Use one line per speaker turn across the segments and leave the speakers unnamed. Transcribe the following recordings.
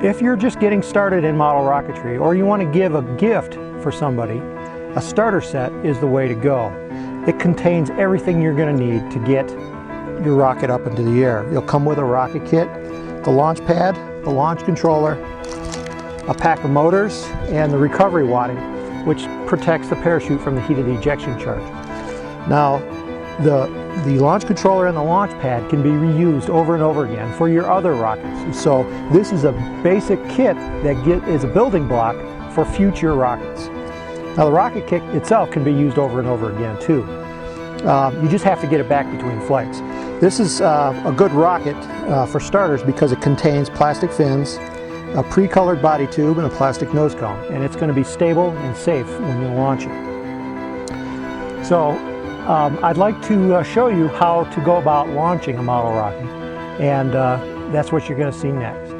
If you're just getting started in model rocketry, or you want to give a gift for somebody, a starter set is the way to go. It contains everything you're going to need to get your rocket up into the air. You'll come with a rocket kit, the launch pad, the launch controller, a pack of motors, and the recovery wadding, which protects the parachute from the heat of the ejection charge. Now, the launch controller and the launch pad can be reused over and over again for your other rockets. So this is a basic kit that is a building block for future rockets. Now the rocket kit itself can be used over and over again too. You just have to get it back between flights. This is a good rocket for starters because it contains plastic fins, a pre-colored body tube, and a plastic nose cone, and it's going to be stable and safe when you launch it. So I'd like to show you how to go about launching a model rocket, and that's what you're going to see next.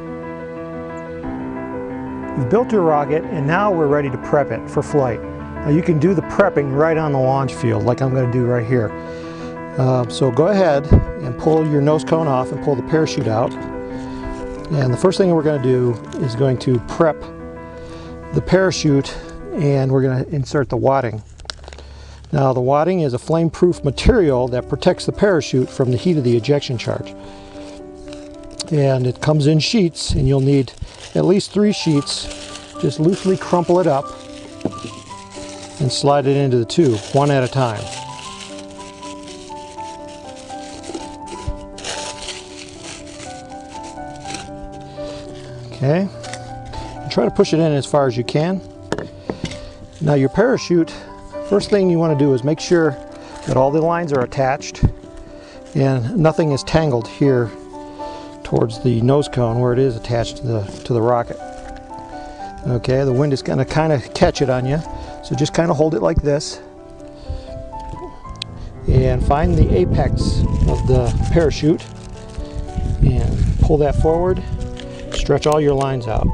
You've built your rocket, and now we're ready to prep it for flight. Now you can do the prepping right on the launch field, like I'm going to do right here. So go ahead and pull your nose cone off and pull the parachute out. And the first thing we're going to do is going to prep the parachute, and we're going to insert the wadding. Now the wadding is a flame-proof material that protects the parachute from the heat of the ejection charge. And it comes in sheets, and you'll need at least 3 sheets. Just loosely crumple it up and slide it into the tube, one at a time. Okay, and try to push it in as far as you can. Now your parachute, first thing you want to do is make sure that all the lines are attached and nothing is tangled here towards the nose cone where it is attached to the rocket. Okay, the wind is going to kind of catch it on you, so just kind of hold it like this and find the apex of the parachute and pull that forward. Stretch all your lines out.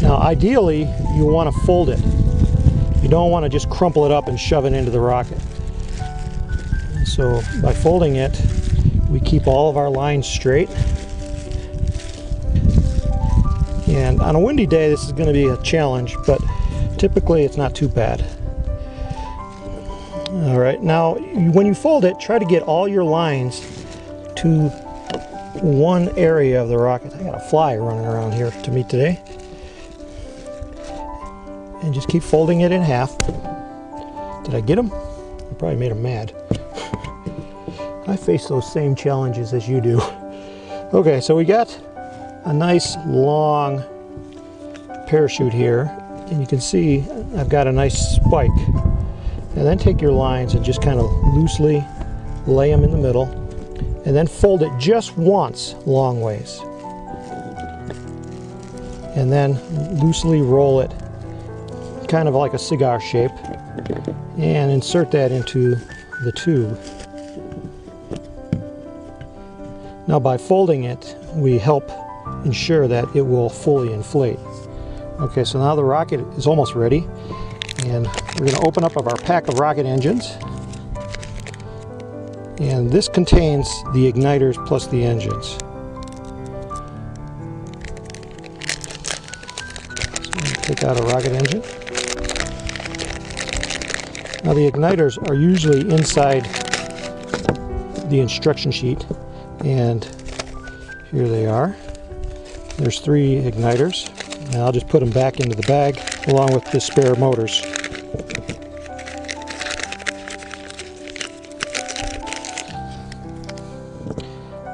Now ideally you want to fold it. You don't want to just crumple it up and shove it into the rocket. So by folding it, we keep all of our lines straight. And on a windy day this is going to be a challenge, but typically it's not too bad. Alright, now when you fold it, try to get all your lines to one area of the rocket. I got a fly running around here to meet today. And just keep folding it in half. Did I get him? I probably made him mad. I face those same challenges as you do. Okay, so we got a nice long parachute here, and you can see I've got a nice spike. And then take your lines and just kind of loosely lay them in the middle, and then fold it just once long ways, and then loosely roll it kind of like a cigar shape and insert that into the tube. Now by folding it, we help ensure that it will fully inflate. Okay, so now the rocket is almost ready, and we're going to open up our pack of rocket engines. And this contains the igniters plus the engines. So I'm going to take out a rocket engine. Now the igniters are usually inside the instruction sheet, and here they are. There's 3 igniters, and I'll just put them back into the bag along with the spare motors.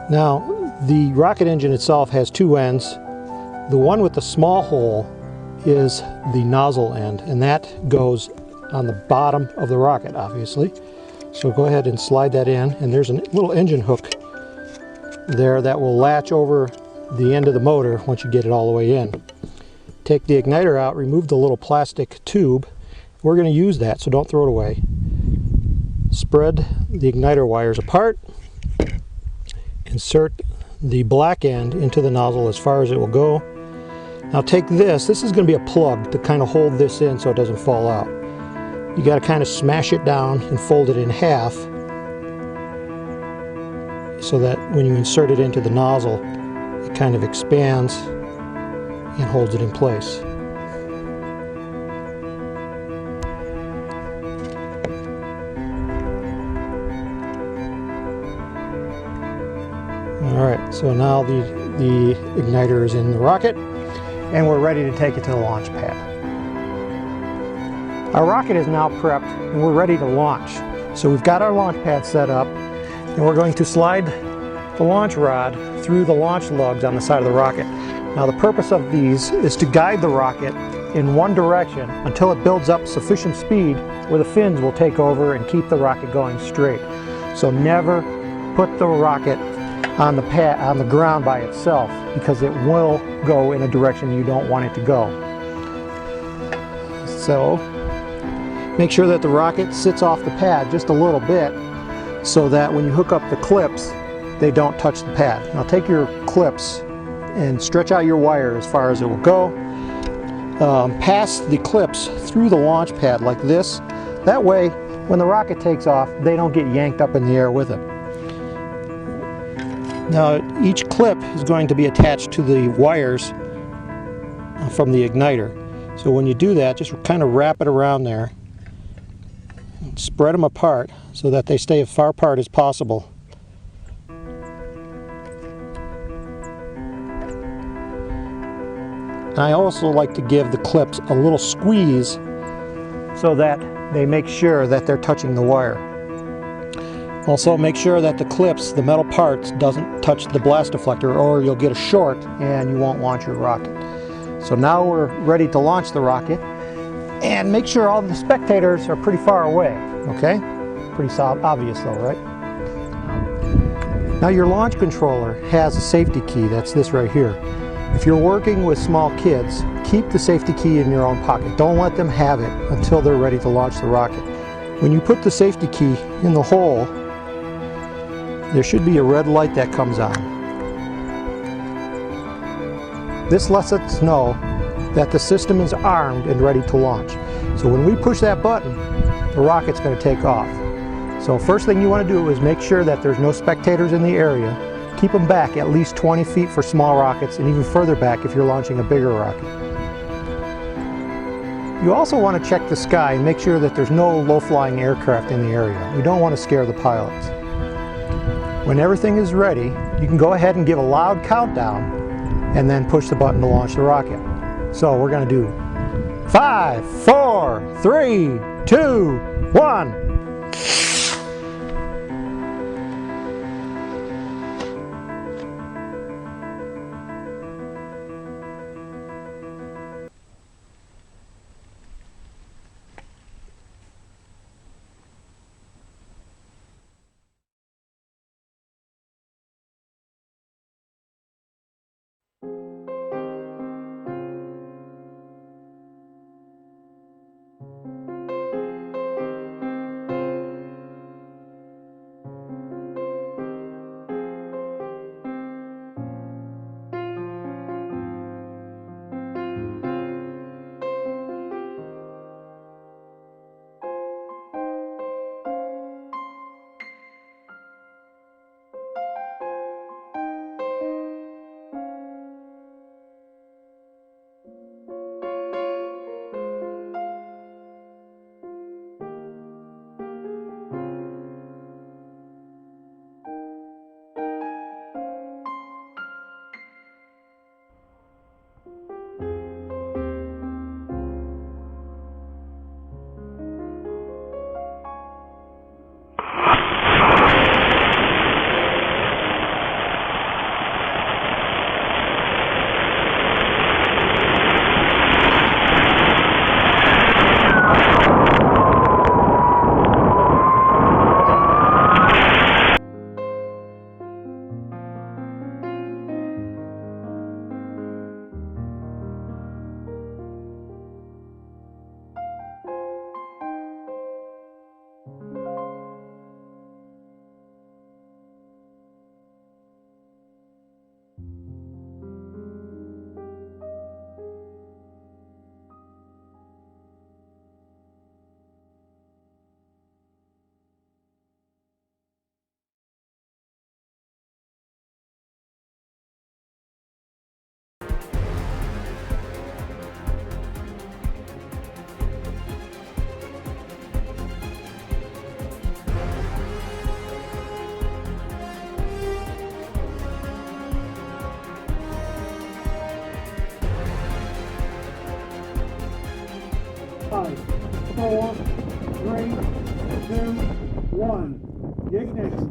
Now, the rocket engine itself has 2 ends. The one with the small hole is the nozzle end, and that goes on the bottom of the rocket, obviously. So go ahead and slide that in, and there's a little engine hook there that will latch over the end of the motor once you get it all the way in. Take the igniter out, remove the little plastic tube. We're going to use that, so don't throw it away. Spread the igniter wires apart. Insert the black end into the nozzle as far as it will go. Now take this is going to be a plug to kind of hold this in so it doesn't fall out. You got to kind of smash it down and fold it in half so that when you insert it into the nozzle, it kind of expands and holds it in place. Alright, so now the igniter is in the rocket and we're ready to take it to the launch pad. Our rocket is now prepped and we're ready to launch. So we've got our launch pad set up and we're going to slide the launch rod through the launch lugs on the side of the rocket. Now the purpose of these is to guide the rocket in one direction until it builds up sufficient speed where the fins will take over and keep the rocket going straight. So never put the rocket on the ground by itself, because it will go in a direction you don't want it to go. So make sure that the rocket sits off the pad just a little bit so that when you hook up the clips, they don't touch the pad. Now take your clips and stretch out your wire as far as it will go. Pass the clips through the launch pad like this. That way, when the rocket takes off, they don't get yanked up in the air with it. Now each clip is going to be attached to the wires from the igniter. So when you do that, just kind of wrap it around there and spread them apart so that they stay as far apart as possible. And I also like to give the clips a little squeeze so that they make sure that they're touching the wire. Also make sure that the clips, the metal parts, doesn't touch the blast deflector or you'll get a short and you won't launch your rocket. So now we're ready to launch the rocket, and make sure all the spectators are pretty far away, okay? Pretty obvious though, right? Now your launch controller has a safety key, that's this right here. If you're working with small kids, keep the safety key in your own pocket. Don't let them have it until they're ready to launch the rocket. When you put the safety key in the hole, there should be a red light that comes on. This lets us know that the system is armed and ready to launch. So when we push that button, the rocket's going to take off. So first thing you want to do is make sure that there's no spectators in the area. Keep them back at least 20 feet for small rockets, and even further back if you're launching a bigger rocket. You also want to check the sky and make sure that there's no low-flying aircraft in the area. We don't want to scare the pilots. When everything is ready, you can go ahead and give a loud countdown and then push the button to launch the rocket. So we're going to do 5, 4, 3, 2, 1.
3, 2, 1. Ignition.